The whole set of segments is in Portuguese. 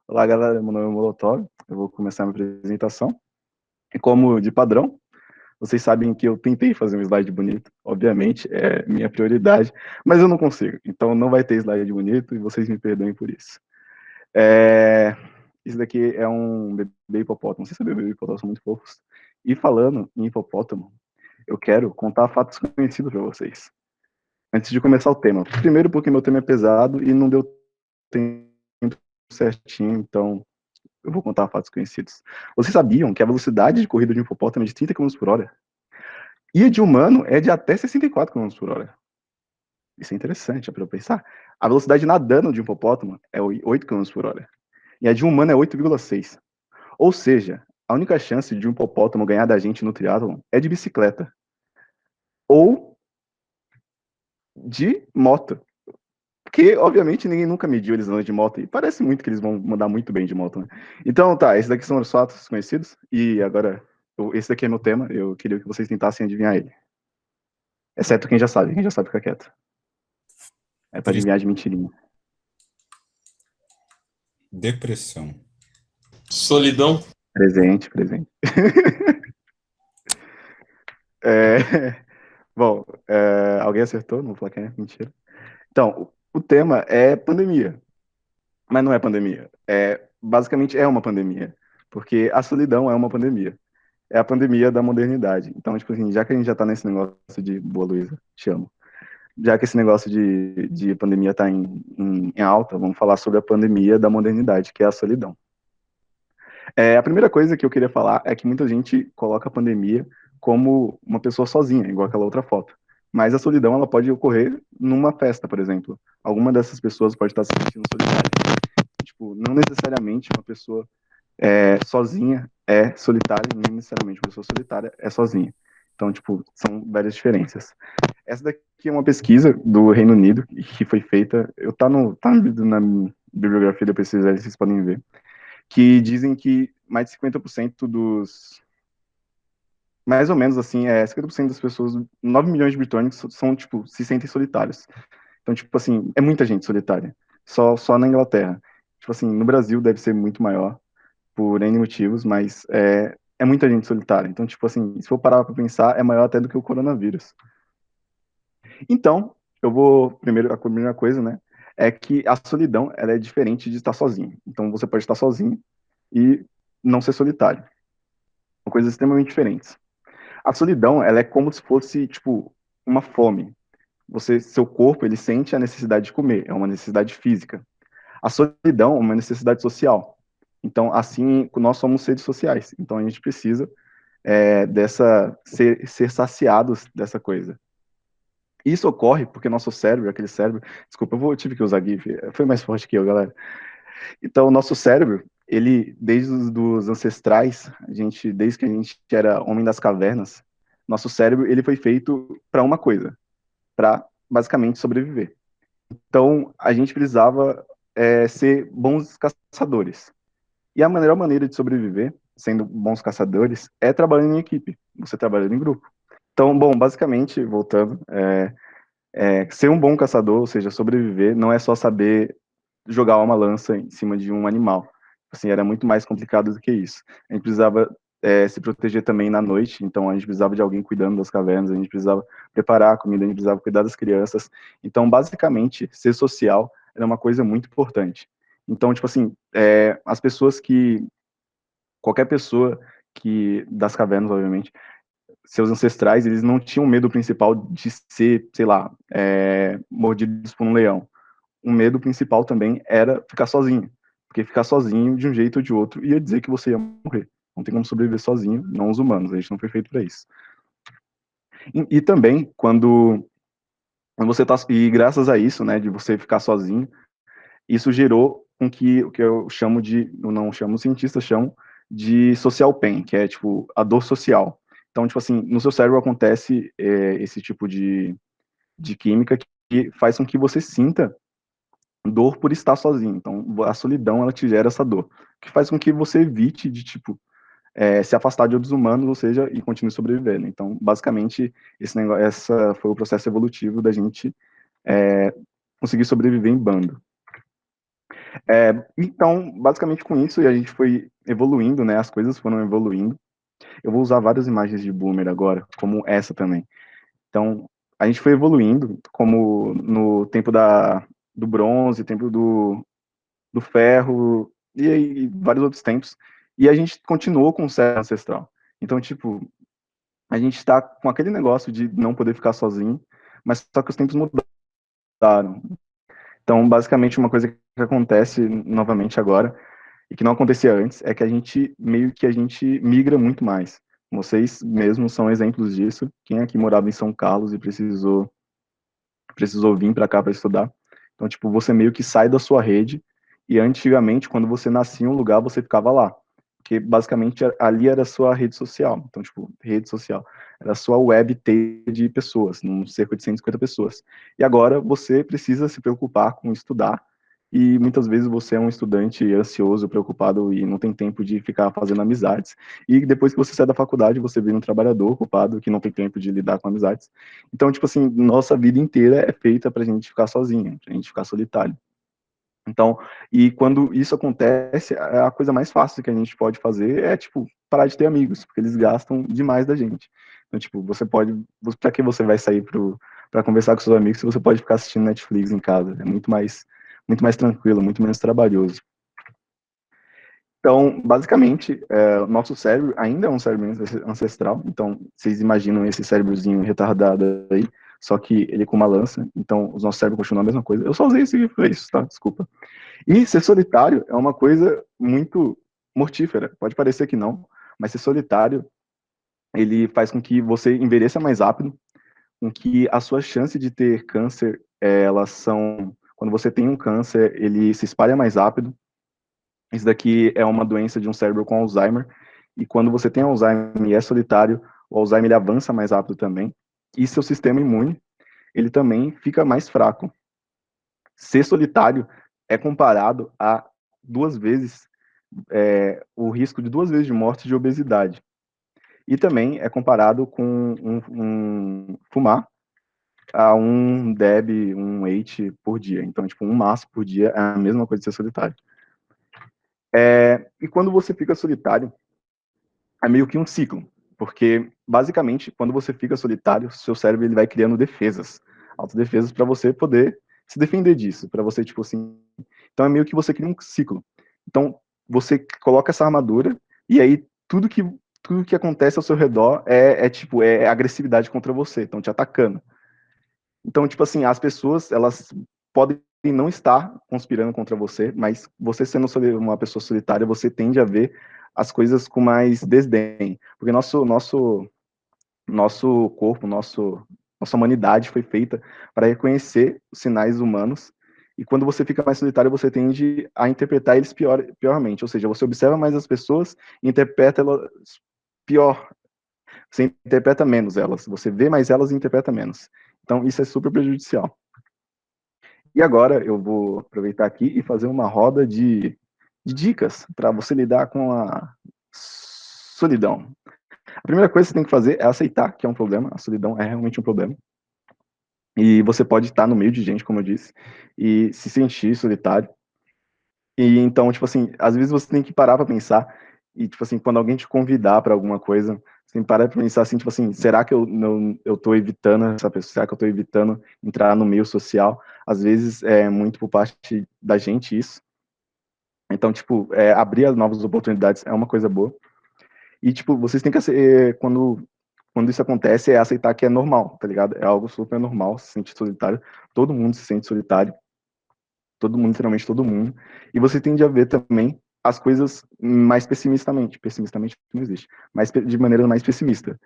Olá, galera. Meu nome é Molotov. Eu vou começar minha apresentação. E como de padrão, vocês sabem que eu tentei fazer um slide bonito. Obviamente, é minha prioridade, mas eu não consigo. Então, não vai ter slide bonito e vocês me perdoem por isso. Isso daqui é um bebê hipopótamo. Vocês sabem, bebê hipopótamo são muito fofos. E falando em hipopótamo, eu quero contar fatos conhecidos para vocês. Antes de começar o tema. Primeiro, porque meu tema é pesado e não deu tempo certinho, então eu vou contar fatos conhecidos. Vocês sabiam que a velocidade de corrida de um hipopótamo é de 30 km por hora? E a de humano é de até 64 km por hora. Isso é interessante, é para eu pensar. A velocidade nadando de um hipopótamo é 8 km por hora. E a de um humano é 8,6. Ou seja, a única chance de um hipopótamo ganhar da gente no triatlon é de bicicleta. Ou de moto. Porque, obviamente, ninguém nunca mediu eles andando de moto. E parece muito que eles vão mandar muito bem de moto, né? Então, tá, esses daqui são os fatos conhecidos. E agora, esse daqui é meu tema. Eu queria que vocês tentassem adivinhar ele. Exceto quem já sabe. Quem já sabe fica quieto. É pra adivinhar de mentirinha. Depressão. Solidão. Presente, presente. Bom, alguém acertou? Não vou falar quem é. Mentira. Então, o tema é pandemia. Mas não é pandemia. Basicamente é uma pandemia. Porque a solidão é uma pandemia. É a pandemia da modernidade. Então, tipo assim, já que a gente já tá nesse negócio de... Boa, Luísa, te amo. Já que esse negócio de pandemia tá em alta, vamos falar sobre a pandemia da modernidade, que é a solidão. A primeira coisa que eu queria falar é que muita gente coloca a pandemia como uma pessoa sozinha, igual aquela outra foto. Mas a solidão, ela pode ocorrer numa festa, por exemplo. Alguma dessas pessoas pode estar se sentindo solitária. Tipo, não necessariamente uma pessoa sozinha é solitária, nem necessariamente uma pessoa solitária é sozinha. Então, tipo, são várias diferenças. Essa daqui é uma pesquisa do Reino Unido que foi feita, tá na bibliografia, depois vocês podem ver, que dizem que mais de 50% mais ou menos assim, 50% das pessoas, 9 milhões de britânicos são, tipo, se sentem solitários. Então, tipo assim, é muita gente solitária, só na Inglaterra. Tipo assim, no Brasil deve ser muito maior, por N motivos, mas é muita gente solitária. Então, tipo assim, se for parar pra pensar, é maior até do que o coronavírus. Então, a primeira coisa, né, é que a solidão, ela é diferente de estar sozinho. Então, você pode estar sozinho e não ser solitário. São coisas extremamente diferentes. A solidão, ela é como se fosse, tipo, uma fome. Seu corpo, ele sente a necessidade de comer, é uma necessidade física. A solidão é uma necessidade social. Então, assim, nós somos seres sociais. Então, a gente precisa ser saciados dessa coisa. Isso ocorre porque nosso cérebro, aquele cérebro... Desculpa, tive que usar GIF, foi mais forte que eu, galera. Então, o nosso cérebro, ele, desde os ancestrais, desde que a gente era homem das cavernas, nosso cérebro, ele foi feito para uma coisa, para basicamente sobreviver. Então, a gente precisava ser bons caçadores. E a melhor maneira de sobreviver, sendo bons caçadores, é trabalhando em equipe, você trabalhando em grupo. Então, bom, basicamente, voltando, ser um bom caçador, ou seja, sobreviver, não é só saber jogar uma lança em cima de um animal. Assim, era muito mais complicado do que isso. A gente precisava se proteger também na noite, então a gente precisava de alguém cuidando das cavernas, a gente precisava preparar a comida, a gente precisava cuidar das crianças. Então, basicamente, ser social era uma coisa muito importante. Então, tipo assim, as pessoas qualquer pessoa das cavernas, obviamente, seus ancestrais, eles não tinham medo principal de ser, sei lá, mordidos por um leão. O medo principal também era ficar sozinho, porque ficar sozinho, de um jeito ou de outro, ia dizer que você ia morrer. Não tem como sobreviver sozinho, não os humanos, a gente não foi feito para isso. E também, quando você tá, e graças a isso, né, de você ficar sozinho, isso gerou com que o que eu não chamo, os cientistas chamam de social pain, que é tipo a dor social. Então, tipo assim, no seu cérebro acontece esse tipo de química que faz com que você sinta dor por estar sozinho. Então, a solidão, ela te gera essa dor, que faz com que você evite de, tipo, se afastar de outros humanos, ou seja, e continue sobrevivendo. Então, basicamente, essa foi o processo evolutivo da gente conseguir sobreviver em bando. Então, basicamente com isso, a gente foi evoluindo, né? As coisas foram evoluindo. Eu vou usar várias imagens de Boomer agora, como essa também. Então, a gente foi evoluindo, como no tempo do bronze, tempo do ferro, e vários outros tempos. E a gente continuou com o cérebro ancestral. Então, tipo, a gente está com aquele negócio de não poder ficar sozinho, mas só que os tempos mudaram. Então, basicamente, uma coisa que acontece novamente agora, e que não acontecia antes, é que a gente migra muito mais. Vocês mesmos são exemplos disso. Quem aqui morava em São Carlos e precisou vir para cá para estudar. Então, tipo, você meio que sai da sua rede, e antigamente, quando você nascia em um lugar, você ficava lá. Porque, basicamente, ali era a sua rede social. Então, tipo, rede social. Era a sua web de pessoas, cerca de 150 pessoas. E agora, você precisa se preocupar com estudar, e muitas vezes você é um estudante ansioso, preocupado e não tem tempo de ficar fazendo amizades. E depois que você sai da faculdade, você vira um trabalhador ocupado que não tem tempo de lidar com amizades. Então, tipo assim, nossa vida inteira é feita pra gente ficar sozinho, pra gente ficar solitário. Então, e quando isso acontece, a coisa mais fácil que a gente pode fazer é, tipo, parar de ter amigos, porque eles gastam demais da gente. Então, tipo, pra que você vai sair pra conversar com seus amigos se você pode ficar assistindo Netflix em casa? É muito mais tranquilo, muito menos trabalhoso. Então, basicamente, o nosso cérebro ainda é um cérebro ancestral. Então, vocês imaginam esse cérebrozinho retardado aí, só que ele com uma lança. Então, os nossos cérebros continuam a mesma coisa. Eu só usei esse pra isso, tá? Desculpa. E ser solitário é uma coisa muito mortífera. Pode parecer que não, mas ser solitário, ele faz com que você envelheça mais rápido, com que a sua chance de ter câncer, elas são... Quando você tem um câncer, ele se espalha mais rápido. Isso daqui é uma doença de um cérebro com Alzheimer. E quando você tem Alzheimer e é solitário, o Alzheimer ele avança mais rápido também. E seu sistema imune, ele também fica mais fraco. Ser solitário é comparado a 2 vezes, o risco de 2 vezes de morte de obesidade. E também é comparado com fumar a um DEB, um eight por dia. Então, tipo, um maço por dia é a mesma coisa de ser solitário. E quando você fica solitário, é meio que um ciclo, porque basicamente quando você fica solitário, seu cérebro ele vai criando defesas, autodefesas para você poder se defender disso, para você tipo assim. Então é meio que você cria um ciclo. Então você coloca essa armadura e aí tudo que acontece ao seu redor é agressividade contra você, estão te atacando. Então tipo assim, as pessoas elas podem não estar conspirando contra você, mas você sendo uma pessoa solitária, você tende a ver as coisas com mais desdém, porque nosso corpo, nossa humanidade foi feita para reconhecer os sinais humanos, e quando você fica mais solitário, você tende a interpretar eles piormente, ou seja, você observa mais as pessoas e interpreta elas pior, você interpreta menos elas, você vê mais elas e interpreta menos. Então, isso é super prejudicial. E agora eu vou aproveitar aqui e fazer uma roda de dicas para você lidar com a solidão. A primeira coisa que você tem que fazer é aceitar que é um problema, a solidão é realmente um problema. E você pode estar no meio de gente, como eu disse, e se sentir solitário. E então, tipo assim, às vezes você tem que parar para pensar, e tipo assim, quando alguém te convidar para alguma coisa, você tem que parar para pensar assim, tipo assim, será que eu tô evitando essa pessoa? Será que eu tô evitando entrar no meio social? Às vezes é muito por parte da gente isso. Então, tipo, abrir as novas oportunidades é uma coisa boa. E, tipo, vocês têm que, quando isso acontece, é aceitar que é normal, tá ligado? É algo super normal se sentir solitário. Todo mundo se sente solitário. Todo mundo, literalmente todo mundo. E você tende a ver também as coisas mais pessimistamente. Pessimistamente não existe. Mas de maneira mais pessimista.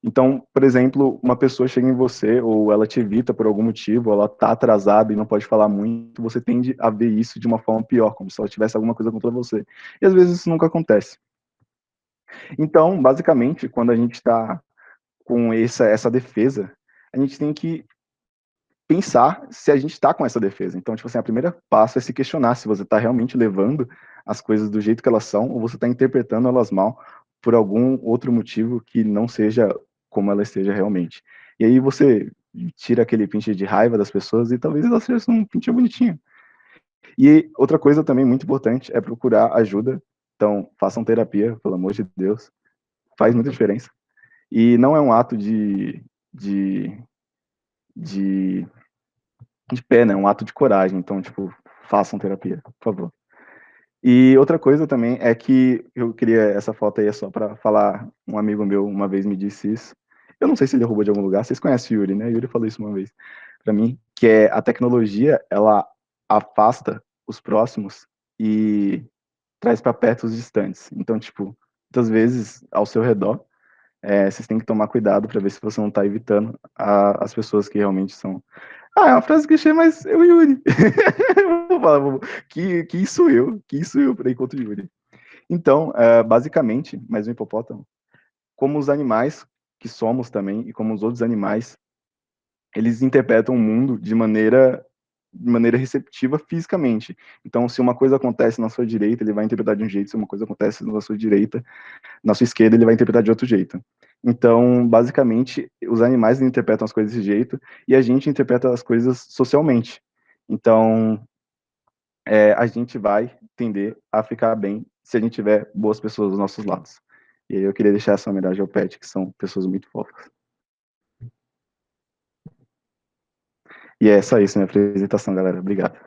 Então, por exemplo, uma pessoa chega em você, ou ela te evita por algum motivo, ou ela tá atrasada e não pode falar muito, você tende a ver isso de uma forma pior, como se ela tivesse alguma coisa contra você. E às vezes isso nunca acontece. Então, basicamente, quando a gente está com essa defesa, a gente tem que pensar se a gente está com essa defesa. Então, tipo assim, a primeira passo é se questionar se você está realmente levando as coisas do jeito que elas são ou você está interpretando elas mal por algum outro motivo que não seja como ela esteja realmente. E aí você tira aquele pinte de raiva das pessoas e talvez elas sejam um pinte bonitinho. E outra coisa também muito importante é procurar ajuda. Então, façam terapia, pelo amor de Deus. Faz muita diferença. E não é um ato de, de, de pena, é um ato de coragem. Então, tipo, façam terapia, por favor. E outra coisa também é que eu queria, essa foto aí é só para falar, um amigo meu uma vez me disse isso. Eu não sei se ele roubou de algum lugar, vocês conhecem o Yuri, né? Yuri falou isso uma vez para mim, que é a tecnologia, ela afasta os próximos e traz para perto os distantes. Então, tipo, muitas vezes ao seu redor, vocês têm que tomar cuidado para ver se você não está evitando as pessoas que realmente são. Ah, é uma frase clichê, mas eu, Yuri. Vou falar, que isso eu para ir contra o Yuri. Então, basicamente, mais um hipopótamo, como os animais que somos também, e como os outros animais, eles interpretam o mundo de maneira receptiva fisicamente. Então, se uma coisa acontece na sua direita, ele vai interpretar de um jeito, se uma coisa acontece na sua direita, na sua esquerda, ele vai interpretar de outro jeito. Então, basicamente, os animais interpretam as coisas desse jeito e a gente interpreta as coisas socialmente. Então, a gente vai tender a ficar bem se a gente tiver boas pessoas dos nossos lados. E aí eu queria deixar essa homenagem ao Pet, que são pessoas muito fofas. E é só isso, minha apresentação, galera. Obrigado.